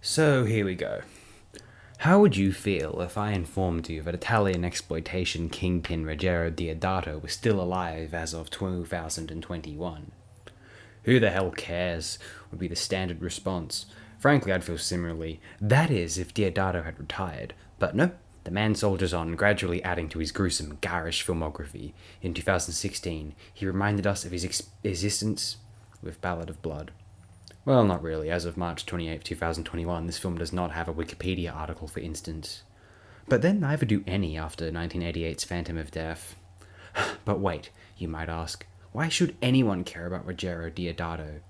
So here we go. How would you feel if I informed you that Italian exploitation kingpin Ruggero Deodato was still alive as of 2021? Who the hell cares? Would be the standard response. Frankly, I'd feel similarly. That is, if Deodato had retired. But no, the man soldiers on, gradually adding to his gruesome, garish filmography. In 2016, he reminded us of his existence with Ballad of Blood. Well, not really. As of March 28, 2021, this film does not have a Wikipedia article, for instance. But then neither do any after 1988's Phantom of Death. But wait, you might ask, why should anyone care about Ruggero Deodato?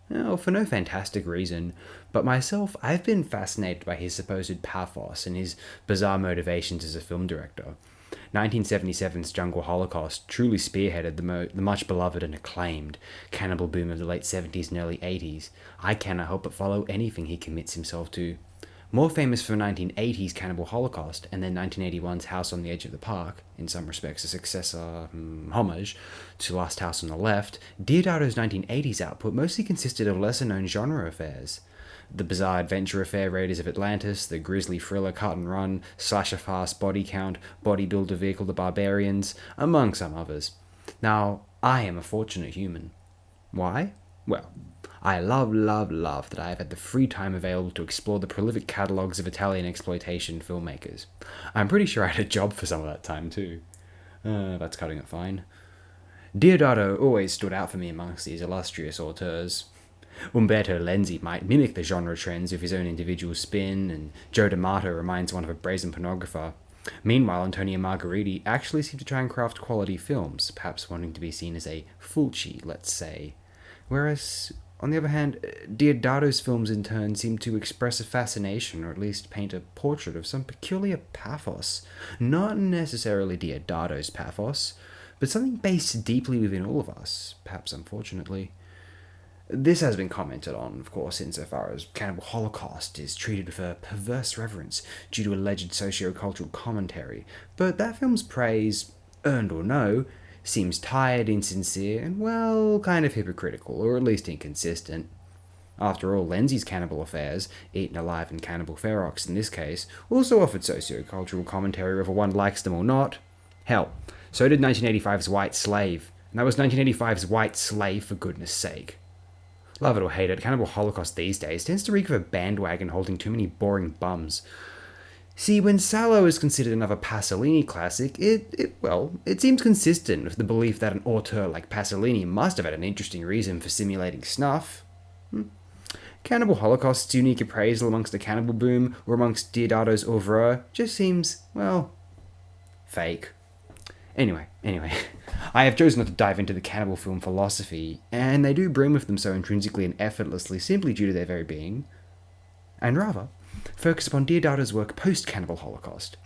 Well, for no fantastic reason, but myself, I've been fascinated by his supposed pathos and his bizarre motivations as a film director. 1977's Jungle Holocaust truly spearheaded the much beloved and acclaimed cannibal boom of the late 70s and early 80s. I cannot help but follow anything he commits himself to. More famous for 1980's Cannibal Holocaust and then 1981's House on the Edge of the Park, in some respects a successor homage to Last House on the Left, Deodato's 1980s output mostly consisted of lesser-known genre affairs. The bizarre adventure affair Raiders of Atlantis, the grisly thriller Cut and Run, slasher fast Body Count, bodybuilder vehicle The Barbarians, among some others. Now, I am a fortunate human. Why? Well, I love that I have had the free time available to explore the prolific catalogues of Italian exploitation filmmakers. I'm pretty sure I had a job for some of that time too. That's cutting it fine. Deodato always stood out for me amongst these illustrious auteurs. Umberto Lenzi might mimic the genre trends with his own individual spin, and Joe D'Amato reminds one of a brazen pornographer. Meanwhile, Antonio Margheriti actually seemed to try and craft quality films, perhaps wanting to be seen as a Fulci, let's say. Whereas, on the other hand, Deodato's films in turn seem to express a fascination, or at least paint a portrait of some peculiar pathos. Not necessarily Deodato's pathos, but something based deeply within all of us, perhaps unfortunately. This has been commented on, of course, insofar as Cannibal Holocaust is treated with a perverse reverence due to alleged socio-cultural commentary, but that film's praise, earned or no, seems tired, insincere, and, well, kind of hypocritical, or at least inconsistent. After all, Lenzi's Cannibal Affairs, Eaten Alive and Cannibal Ferox in this case, also offered socio-cultural commentary whether one likes them or not. Hell, so did 1985's White Slave, and that was 1985's White Slave for goodness sake. Love it or hate it, Cannibal Holocaust these days tends to reek of a bandwagon holding too many boring bums. See, when Salò is considered another Pasolini classic, it seems consistent with the belief that an auteur like Pasolini must have had an interesting reason for simulating snuff. Cannibal Holocaust's unique appraisal amongst the cannibal boom or amongst Deodato's oeuvre just seems, well, fake. Anyway, I have chosen not to dive into the cannibal film philosophy, and they do brim with them so intrinsically and effortlessly simply due to their very being, and rather focus upon Deodato's work post-Cannibal Holocaust.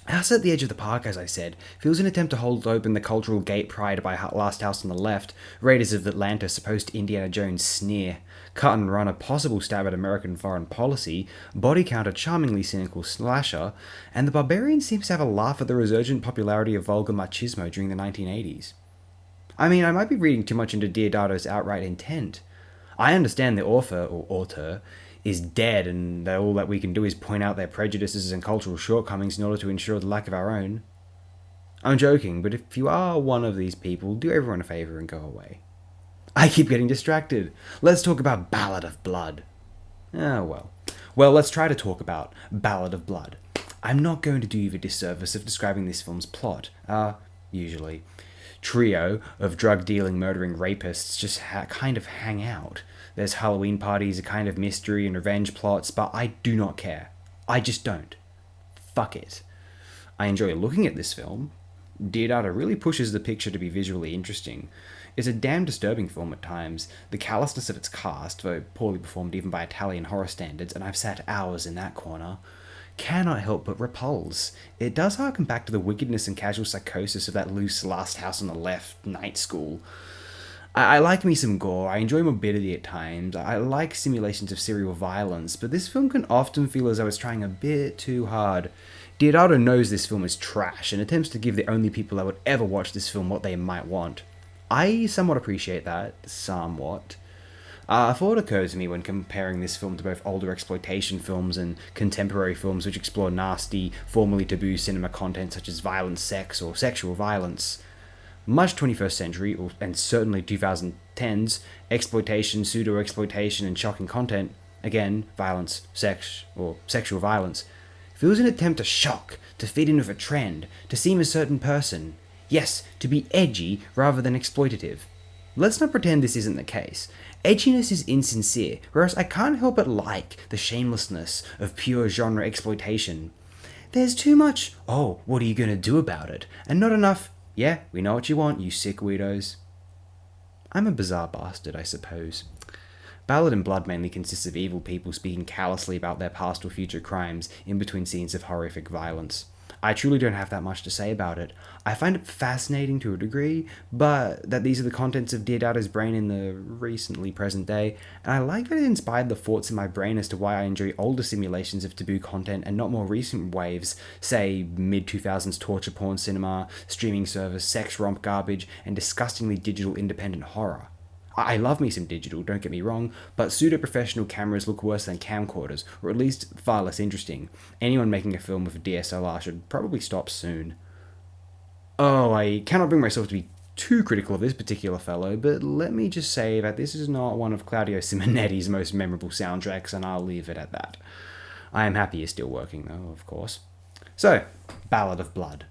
House at the Edge of the Park, as I said, feels an attempt to hold open the cultural gate pried by Last House on the Left, Raiders of Atlantis, a post-Indiana Jones sneer, Cut and Run, a possible stab at American foreign policy, Body Count, a charmingly cynical slasher, and The Barbarian seems to have a laugh at the resurgent popularity of vulgar machismo during the 1980s. I mean, I might be reading too much into Deodato's outright intent. I understand the author is dead and that all that we can do is point out their prejudices and cultural shortcomings in order to ensure the lack of our own. I'm joking, but if you are one of these people, do everyone a favour and go away. I keep getting distracted. Let's talk about Ballad of Blood. Ah, well. Well, let's try to talk about Ballad of Blood. I'm not going to do you the disservice of describing this film's plot. Usually. Trio of drug-dealing, murdering rapists just kind of hang out. There's Halloween parties, a kind of mystery and revenge plots, but I do not care. I just don't. Fuck it. I enjoy looking at this film. Deodato really pushes the picture to be visually interesting. It's a damn disturbing film at times. The callousness of its cast, though poorly performed even by Italian horror standards, and I've sat hours in that corner, cannot help but repulse. It does harken back to the wickedness and casual psychosis of that loose Last House on the Left night school. I like me some gore, I enjoy morbidity at times, I like simulations of serial violence, but this film can often feel as though it's trying a bit too hard. Deodato knows this film is trash and attempts to give the only people that would ever watch this film what they might want. I somewhat appreciate that, somewhat. A thought occurred to me when comparing this film to both older exploitation films and contemporary films which explore nasty, formerly taboo cinema content such as violent sex or sexual violence. Much 21st century, and certainly 2010s, exploitation, pseudo-exploitation, and shocking content, again, violence, sex, or sexual violence, feels an attempt to shock, to fit in with a trend, to seem a certain person. Yes, to be edgy rather than exploitative. Let's not pretend this isn't the case. Edginess is insincere, whereas I can't help but like the shamelessness of pure genre exploitation. There's too much, oh, what are you gonna do about it? And not enough, yeah, we know what you want, you sick weirdos. I'm a bizarre bastard, I suppose. Ballad and Blood mainly consists of evil people speaking callously about their past or future crimes in between scenes of horrific violence. I truly don't have that much to say about it. I find it fascinating to a degree, but that these are the contents of Deodato's brain in the recently present day, and I like that it inspired the thoughts in my brain as to why I enjoy older simulations of taboo content and not more recent waves, say mid-2000s torture porn cinema, streaming service, sex romp garbage, and disgustingly digital independent horror. I love me some digital, don't get me wrong, but pseudo-professional cameras look worse than camcorders, or at least far less interesting. Anyone making a film with a DSLR should probably stop soon. Oh, I cannot bring myself to be too critical of this particular fellow, but let me just say that this is not one of Claudio Simonetti's most memorable soundtracks, and I'll leave it at that. I am happy he's still working, though, of course. So, Ballad of Blood.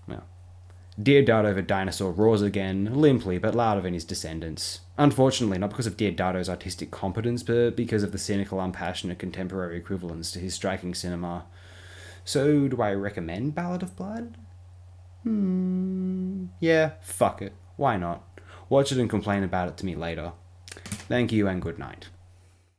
Well, Deodato the dinosaur roars again, limply but louder than his descendants. Unfortunately, not because of Deodato's artistic competence, but because of the cynical, unpassionate contemporary equivalents to his striking cinema. So, do I recommend Ballad of Blood? Yeah, fuck it. Why not? Watch it and complain about it to me later. Thank you and good night.